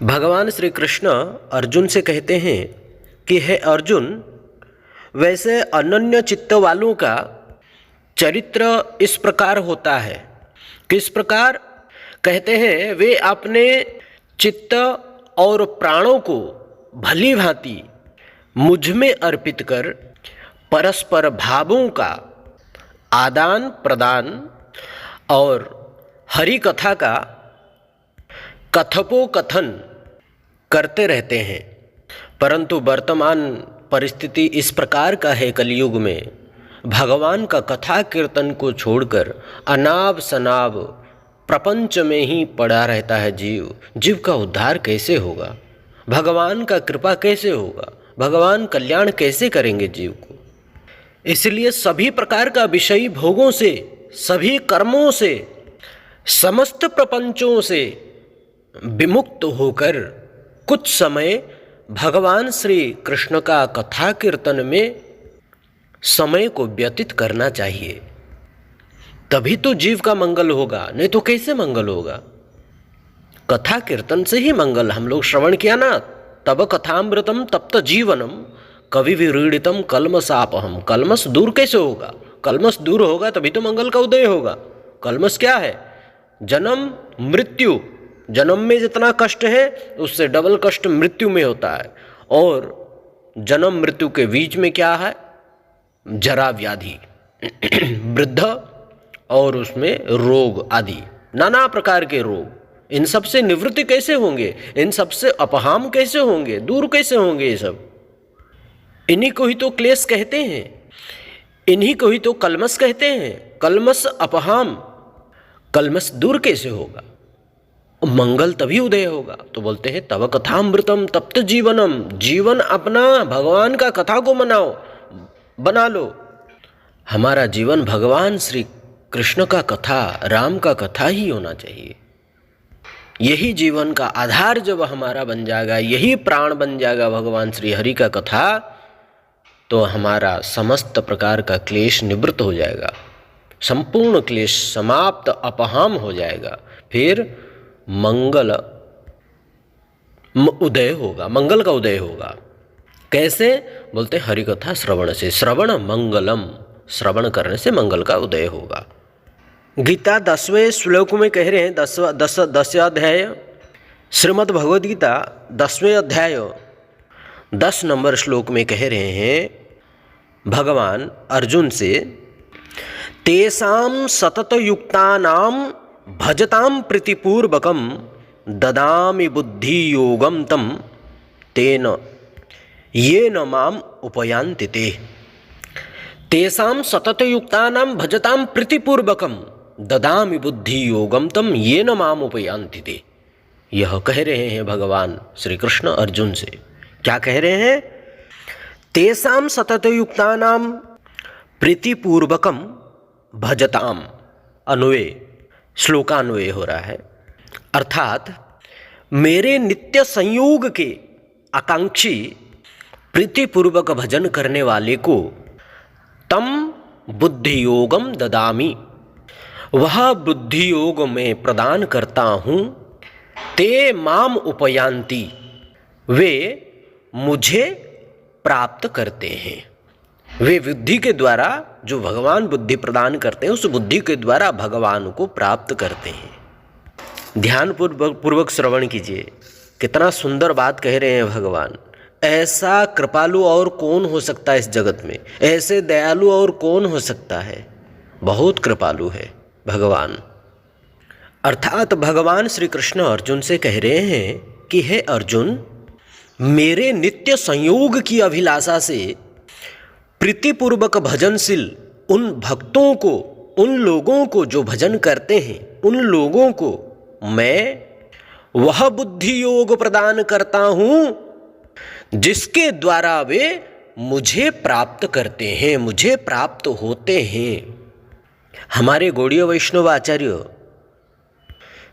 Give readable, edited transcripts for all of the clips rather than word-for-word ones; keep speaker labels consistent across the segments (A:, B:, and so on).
A: भगवान श्री कृष्ण अर्जुन से कहते हैं कि हे अर्जुन, वैसे अनन्य चित्त वालों का चरित्र इस प्रकार होता है। किस प्रकार? कहते हैं वे अपने चित्त और प्राणों को भली भांति मुझ में अर्पित कर परस्पर भावों का आदान प्रदान और हरि कथा का कथोपकथन करते रहते हैं। परंतु वर्तमान परिस्थिति इस प्रकार का है, कलयुग में भगवान का कथा कीर्तन को छोड़कर अनाब शनाब प्रपंच में ही पड़ा रहता है जीव। जीव का उद्धार कैसे होगा? भगवान का कृपा कैसे होगा? भगवान कल्याण कैसे करेंगे जीव को? इसलिए सभी प्रकार का विषयी भोगों से, सभी कर्मों से, समस्त प्रपंचों से विमुक्त होकर कुछ समय भगवान श्री कृष्ण का कथा कीर्तन में समय को व्यतीत करना चाहिए। तभी तो जीव का मंगल होगा, नहीं तो कैसे मंगल होगा? कथा कीर्तन से ही मंगल। हम लोग श्रवण किया ना, तब कथामृतम तप्त जीवनम कवि विरीडितम कल्मषापहम। कल्मष दूर कैसे होगा? कल्मष दूर होगा तभी तो मंगल का उदय होगा। कल्मष क्या है? जन्म मृत्यु। जन्म में जितना कष्ट है उससे डबल कष्ट मृत्यु में होता है। और जन्म मृत्यु के बीच में क्या है? जरा व्याधि वृद्ध और उसमें रोग आदि नाना प्रकार के रोग। इन सब से निवृत्ति कैसे होंगे? इन सब से अपहाम कैसे होंगे? दूर कैसे होंगे? ये सब इन्हीं को ही तो क्लेश कहते हैं, इन्हीं को ही तो कल्मष कहते हैं। कल्मष अपहाम। कल्मष दूर कैसे होगा? मंगल तभी उदय होगा। तो बोलते हैं तव कथामृतम तप्त जीवनम। जीवन अपना भगवान का कथा को मनाओ, बना लो। हमारा जीवन भगवान श्री कृष्ण का कथा, राम का कथा ही होना चाहिए। यही जीवन का आधार जब हमारा बन जाएगा, यही प्राण बन जाएगा भगवान श्री हरि का कथा, तो हमारा समस्त प्रकार का क्लेश निवृत्त हो जाएगा, संपूर्ण क्लेश समाप्त, अपहाम हो जाएगा। फिर मंगल उदय होगा, मंगल का उदय होगा। कैसे? बोलते हरि कथा श्रवण से। श्रवण मंगलम। श्रवण करने से मंगल का उदय होगा। गीता 10वें श्लोक में कह रहे हैं, 10वें अध्याय श्रीमद् भगवद गीता 10वें अध्याय 10 नंबर श्लोक में कह रहे हैं भगवान अर्जुन से, तेषां सततयुक्तानां भजतां प्रीतिपूर्वकं ददामि बुद्धि योगम तम तेन येन माम उपयान्ति ते। तेषां सततयुक्तानां भजतां प्रीतिपूर्वकं ददामि बुद्धि योगम तम येन माम उपयान्ति ते। यह कह रहे हैं भगवान श्री कृष्ण अर्जुन से। क्या कह रहे हैं? तेषां सततयुक्तानां प्रीतिपूर्वकं भजताम। अन्वय, श्लोकान्वय हो रहा है। अर्थात मेरे नित्य संयोग के आकांक्षी प्रीतिपूर्वक भजन करने वाले को तम बुद्धि योगम ददामि, वह बुद्धि योग में प्रदान करता हूँ। ते माम उपयांति, वे मुझे प्राप्त करते हैं। वे बुद्धि के द्वारा, जो भगवान बुद्धि प्रदान करते हैं, उस बुद्धि के द्वारा भगवान को प्राप्त करते हैं। ध्यान पूर्वक श्रवण कीजिए, कितना सुंदर बात कह रहे हैं भगवान। ऐसा कृपालु और कौन हो सकता है इस जगत में? ऐसे दयालु और कौन हो सकता है? बहुत कृपालु है भगवान। अर्थात भगवान श्री कृष्ण अर्जुन से कह रहे हैं कि हे अर्जुन, मेरे नित्य संयोग की अभिलाषा से प्रीतिपूर्वक भजनशील उन भक्तों को, उन लोगों को जो भजन करते हैं, उन लोगों को मैं वह बुद्धि योग प्रदान करता हूँ जिसके द्वारा वे मुझे प्राप्त करते हैं, मुझे प्राप्त होते हैं। हमारे गौड़ीय वैष्णव आचार्य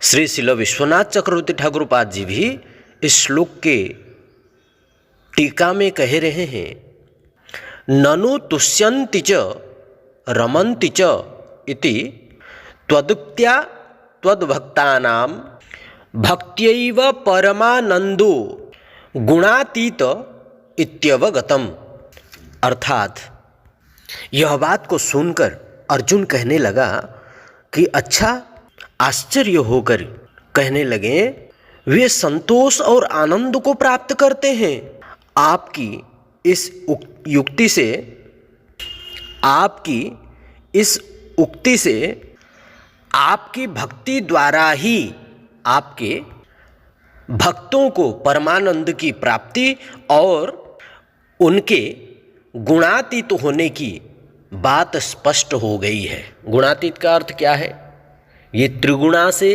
A: श्री शिल विश्वनाथ चक्रवर्ती ठाकुर पाद जी भी इस श्लोक के टीका में कह रहे हैं, ननु तुष्यन्ति च रमन्ति च इति त्वदुक्त्या त्वद्भक्तानां भक्त्यैव परमानंदो गुणातीत इत्यवगतम। अर्थात यह बात को सुनकर अर्जुन कहने लगा कि अच्छा, आश्चर्य होकर कहने लगे, वे संतोष और आनंद को प्राप्त करते हैं। आपकी इस युक्ति से, आपकी इस उक्ति से, आपकी भक्ति द्वारा ही आपके भक्तों को परमानंद की प्राप्ति और उनके गुणातीत होने की बात स्पष्ट हो गई है। गुणातीत का अर्थ क्या है? ये त्रिगुणा से,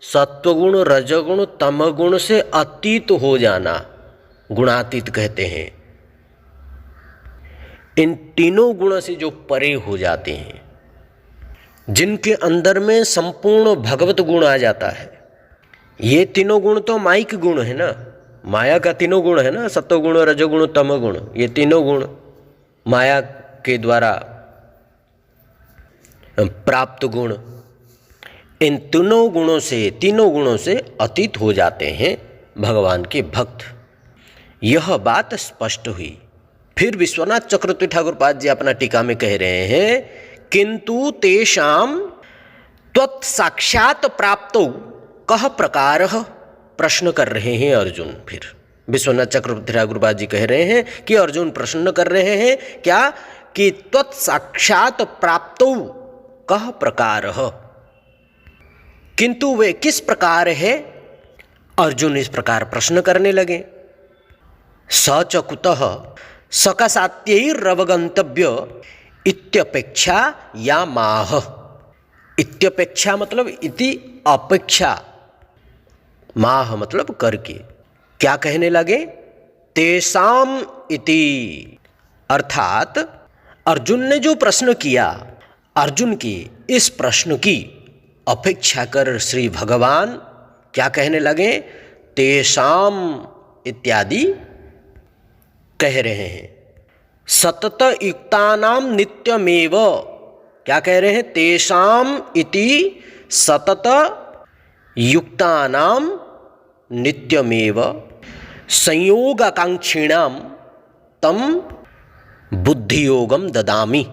A: सत्वगुण, रजगुण, तमगुण से अतीत हो जाना गुणातीत कहते हैं। इन तीनों गुण से जो परे हो जाते हैं, जिनके अंदर में संपूर्ण भगवत गुण आ जाता है। ये तीनों गुण तो माइक गुण है ना, माया का तीनों गुण है ना, सत्वगुण, रजोगुण, तमगुण। ये तीनों गुण माया के द्वारा प्राप्त गुण, इन तीनों गुणों से अतीत हो जाते हैं भगवान के भक्त। यह बात स्पष्ट हुई। फिर विश्वनाथ चक्रवर्ती ठाकुर पाद जी अपना टीका में कह रहे हैं, किंतु तेषाम त्वत्साक्षात प्राप्तौ कह प्रकार। प्रश्न कर रहे हैं अर्जुन। फिर विश्वनाथ चक्रवर्ती ठाकुर पाद जी कह रहे हैं कि अर्जुन प्रश्न कर रहे हैं क्या, कि त्वत्साक्षात प्राप्तौ कह प्रकार, किंतु वे किस प्रकार है? अर्जुन इस प्रकार प्रश्न करने लगे। स च कुतः सकसात्यैरवगंतव्य इत्यपेक्षा या माह। इत्यपेक्षा मतलब इति अपेक्षा, माह मतलब करके। क्या कहने लगे? तेषाम इति। अर्थात अर्जुन ने जो प्रश्न किया, अर्जुन की इस प्रश्न की अपेक्षा कर श्री भगवान क्या कहने लगे? तेषाम इत्यादि कह रहे हैं। सतत युक्तानाम नित्यमेव। क्या कह रहे हैं? तेषाम इति सतत युक्तानाम नित्यमेव संयोगाकांक्षिणाम तम बुद्धियोगम ददामि।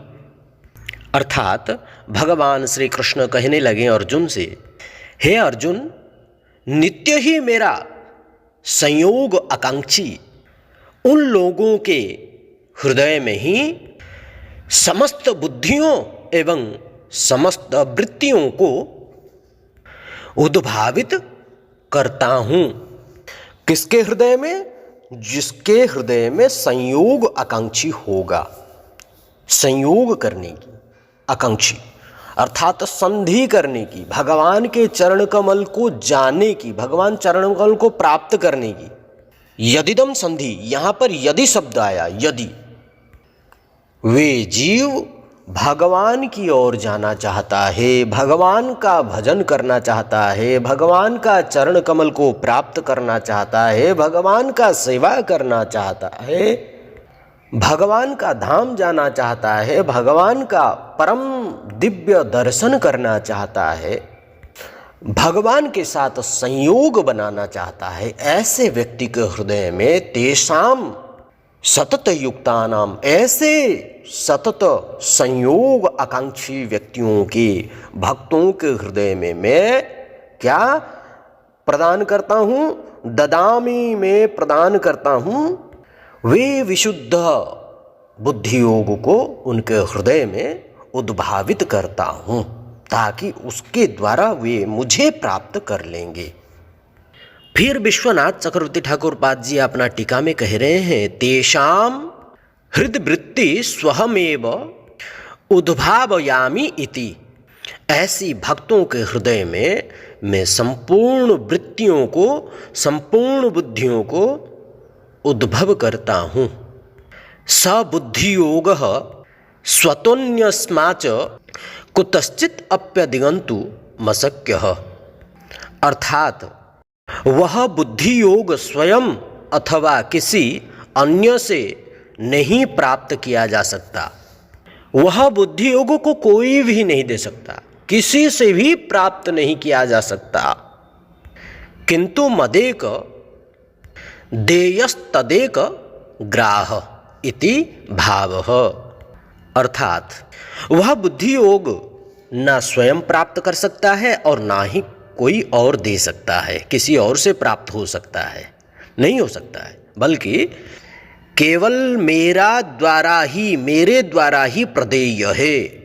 A: अर्थात भगवान श्री कृष्ण कहने लगे अर्जुन से, हे अर्जुन, नित्य ही मेरा संयोग आकांक्षी उन लोगों के हृदय में ही समस्त बुद्धियों एवं समस्त वृत्तियों को उद्भावित करता हूँ। किसके हृदय में? जिसके हृदय में संयोग आकांक्षी होगा, संयोग करने की आकांक्षी, अर्थात संधि करने की, भगवान के चरण कमल को जानने की, भगवान चरण कमल को प्राप्त करने की। यदिदम संधि, यहाँ पर यदि शब्द आया। यदि वे जीव भगवान की ओर जाना चाहता है, भगवान का भजन करना चाहता है, भगवान का चरण कमल को प्राप्त करना चाहता है, भगवान का सेवा करना चाहता है, भगवान का धाम जाना चाहता है, भगवान का परम दिव्य दर्शन करना चाहता है, भगवान के साथ संयोग बनाना चाहता है, ऐसे व्यक्ति के हृदय में तेषाम सतत युक्तानाम, ऐसे सतत संयोग आकांक्षी व्यक्तियों के, भक्तों के हृदय में मैं क्या प्रदान करता हूँ? ददामी, मैं प्रदान करता हूँ वे विशुद्ध बुद्धि योग को उनके हृदय में उद्भावित करता हूँ, ताकि उसके द्वारा वे मुझे प्राप्त कर लेंगे। फिर विश्वनाथ चक्रवर्ती ठाकुर पाद जी अपना टीका में कह रहे हैं, तेषाम हृदवृत्ति स्वहमेव उद्भावयामि इति। ऐसी भक्तों के हृदय में मैं संपूर्ण वृत्तियों को, संपूर्ण बुद्धियों को उद्भव करता हूँ। स बुद्धियोगः स्वतोन्यस्माच कुतश्चित् अप्यदिगन्तु मशक्यः। अर्थात वह बुद्धि योग स्वयं अथवा किसी अन्य से नहीं प्राप्त किया जा सकता। वह बुद्धि योग को कोई भी नहीं दे सकता, किसी से भी प्राप्त नहीं किया जा सकता। किंतु मदेक देयस्तदेक ग्राह इति भावः। अर्थात वह बुद्धि योग ना स्वयं प्राप्त कर सकता है और ना ही कोई और दे सकता है, किसी और से प्राप्त हो सकता है, नहीं हो सकता है, बल्कि केवल मेरे द्वारा ही प्रदेय है।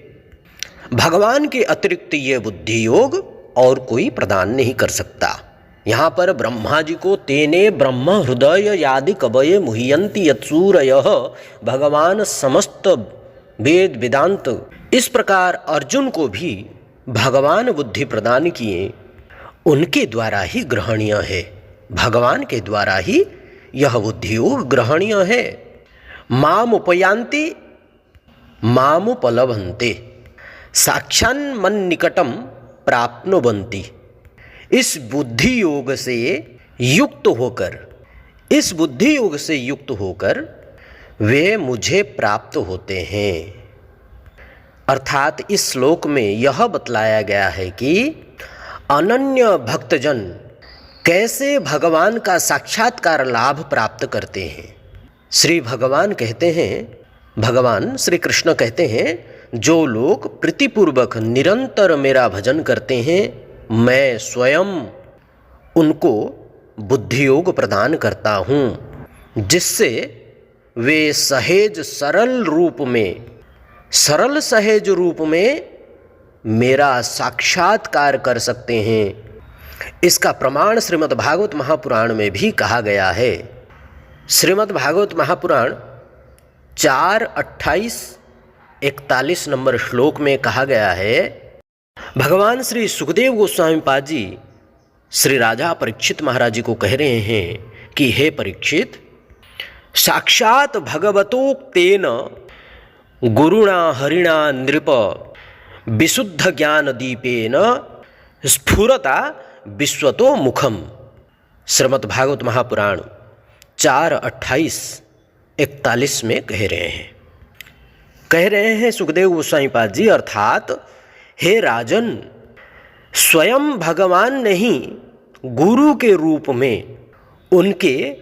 A: भगवान के अतिरिक्त ये बुद्धि योग और कोई प्रदान नहीं कर सकता। यहाँ पर ब्रह्मा जी को तेने ब्रह्म हृदय यादि कवये मुह्यन्ति यत्सूरयः भगवान समस्त वेद वेदांत, इस प्रकार अर्जुन को भी भगवान बुद्धि प्रदान किए, उनके द्वारा ही ग्रहणीय है, भगवान के द्वारा ही यह बुद्धि योग ग्रहणीय है। मामुपयान्ति मामुपलभन्ते साक्षान्मन्निकटम प्राप्नुवन्ति। इस बुद्धि योग से युक्त होकर वे मुझे प्राप्त होते हैं। अर्थात इस श्लोक में यह बतलाया गया है कि अनन्य भक्तजन कैसे भगवान का साक्षात्कार लाभ प्राप्त करते हैं। श्री भगवान कहते हैं, भगवान श्री कृष्ण कहते हैं, जो लोग प्रीतिपूर्वक निरंतर मेरा भजन करते हैं, मैं स्वयं उनको बुद्धि योग प्रदान करता हूँ, जिससे वे सरल सहज रूप में मेरा साक्षात्कार कर सकते हैं। इसका प्रमाण श्रीमद् भागवत महापुराण में भी कहा गया है। श्रीमद् भागवत महापुराण 4:28-41 नंबर श्लोक में कहा गया है, भगवान श्री सुखदेव गोस्वामी पाद जी श्री राजा परीक्षित महाराज जी को कह रहे हैं कि हे परीक्षित, साक्षात भगवतोक्तेन गुरुणा हरिणा नृप विशुद्ध ज्ञान दीपेन स्फुरता विश्वतो मुखम। श्रीमद् भागवत महापुराण 4:28-41 में कह रहे हैं सुखदेव गोस्वामी पाद जी, अर्थात हे राजन, स्वयं भगवान ने ही गुरु के रूप में उनके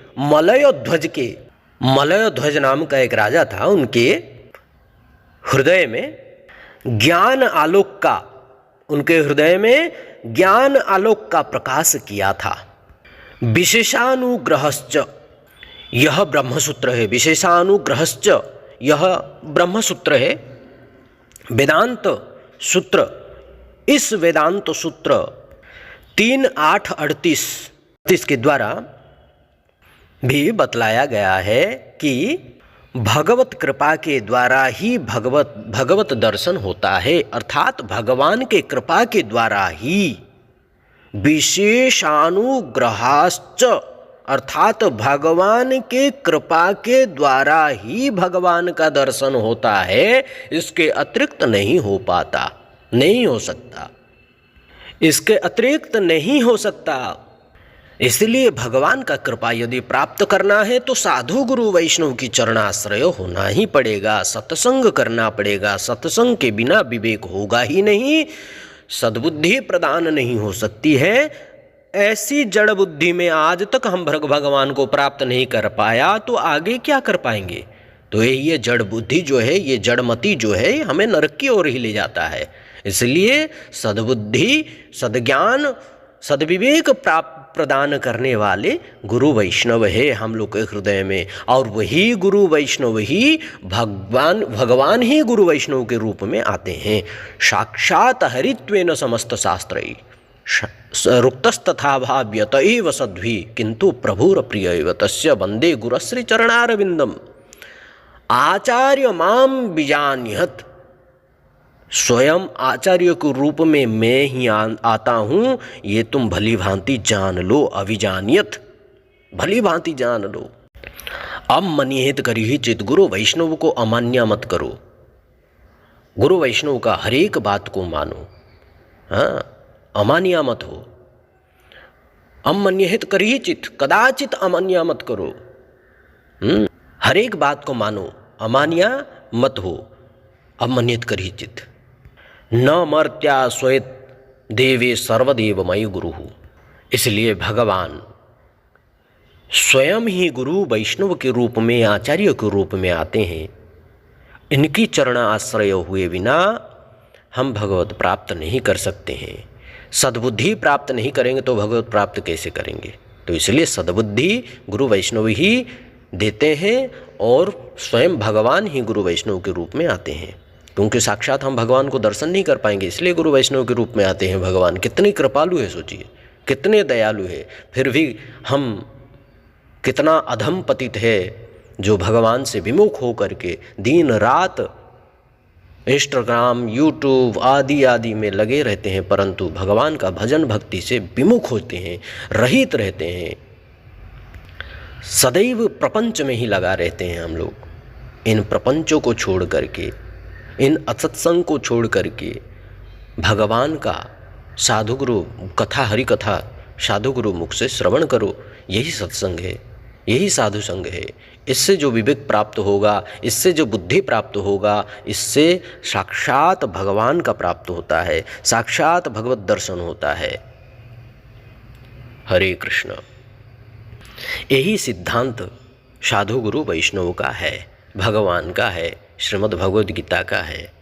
A: मलयध्वज नाम का एक राजा था, उनके हृदय में ज्ञान आलोक का प्रकाश किया था। विशेषानुग्रहश्च, यह ब्रह्मसूत्र है, विशेषानुग्रहश्च यह ब्रह्मसूत्र है, वेदांत सूत्र। इस वेदांत सूत्र 3:8-38 के द्वारा भी बतलाया गया है कि भगवत कृपा के द्वारा ही भगवत दर्शन होता है। अर्थात भगवान के कृपा के द्वारा ही विशेषानुग्रहाश्च, अर्थात भगवान के कृपा के द्वारा ही भगवान का दर्शन होता है, इसके अतिरिक्त नहीं हो पाता, नहीं हो सकता, इसके अतिरिक्त नहीं हो सकता। इसलिए भगवान का कृपा यदि प्राप्त करना है तो साधु गुरु वैष्णव की चरणाश्रय होना ही पड़ेगा, सत्संग करना पड़ेगा। सत्संग के बिना विवेक होगा ही नहीं, सद्बुद्धि प्रदान नहीं हो सकती है। ऐसी जड़ बुद्धि में आज तक हम भगवान को प्राप्त नहीं कर पाया तो आगे क्या कर पाएंगे। तो ये जड़ बुद्धि जो है, ये जड़मति जो है, हमें नरक की ओर ही ले जाता है। इसलिए सद्बुद्धि, सद्ज्ञान, सद्विवेक प्राप्त प्रदान करने वाले गुरु वैष्णव है हम लोग के हृदय में, और वही गुरु वैष्णव ही भगवान ही गुरु वैष्णव के रूप में आते हैं। साक्षात हरित्वेन समस्त शास्त्रैः रुक्तस्तथा भाव्यत एव सद्भि किंतु प्रभुर प्रिय तस्य वंदे गुरुश्री चरणारविंदम। आचार्य माम विजान्यत, स्वयं आचार्य के रूप में मैं ही आता हूँ, ये तुम भली भांति जान लो। अभिजानियत, भली भांति जान लो। अब मनिहित करी चित, गुरु वैष्णव को अमान्य मत करो, गुरु वैष्णव का हर एक बात को मानो, हाँ, अमान्य मत हो। अमन्यहित करी चित, कदाचित अमान्य मत करो। हर एक बात को मानो, अमान्य मत हो। अमन्यत करी चित, न मर्त्या स्वयं देवे सर्वदेव मयि गुरु। इसलिए भगवान स्वयं ही गुरु वैष्णव के रूप में, आचार्य के रूप में आते हैं। इनकी चरण आश्रय हुए बिना हम भगवत प्राप्त नहीं कर सकते हैं। सद्बुद्धि प्राप्त नहीं करेंगे तो भगवत प्राप्त कैसे करेंगे? तो इसलिए सद्बुद्धि गुरु वैष्णव ही देते हैं और स्वयं भगवान ही गुरु वैष्णव के रूप में आते हैं, क्योंकि साक्षात हम भगवान को दर्शन नहीं कर पाएंगे, इसलिए गुरु वैष्णव के रूप में आते हैं। भगवान कितने कृपालु है, सोचिए कितने दयालु है। फिर भी हम कितना अधम पतित है जो भगवान से विमुख हो करके दिन रात इंस्टाग्राम, यूट्यूब आदि आदि में लगे रहते हैं, परंतु भगवान का भजन भक्ति से विमुख होते हैं, रहित रहते हैं। सदैव प्रपंच में ही लगा रहते हैं हम लोग। इन प्रपंचों को छोड़ करके, इन असत्संग को छोड़ करके भगवान का साधुगुरु कथा, हरि कथा साधुगुरु मुख से श्रवण करो। यही सत्संग है, यही साधु संग है। इससे जो विवेक प्राप्त होगा, इससे जो बुद्धि प्राप्त होगा, इससे साक्षात भगवान का प्राप्त होता है, साक्षात भगवत दर्शन होता है। हरे कृष्ण। यही सिद्धांत साधु गुरु वैष्णव का है, भगवान का है, श्रीमद् भगवद गीता का है।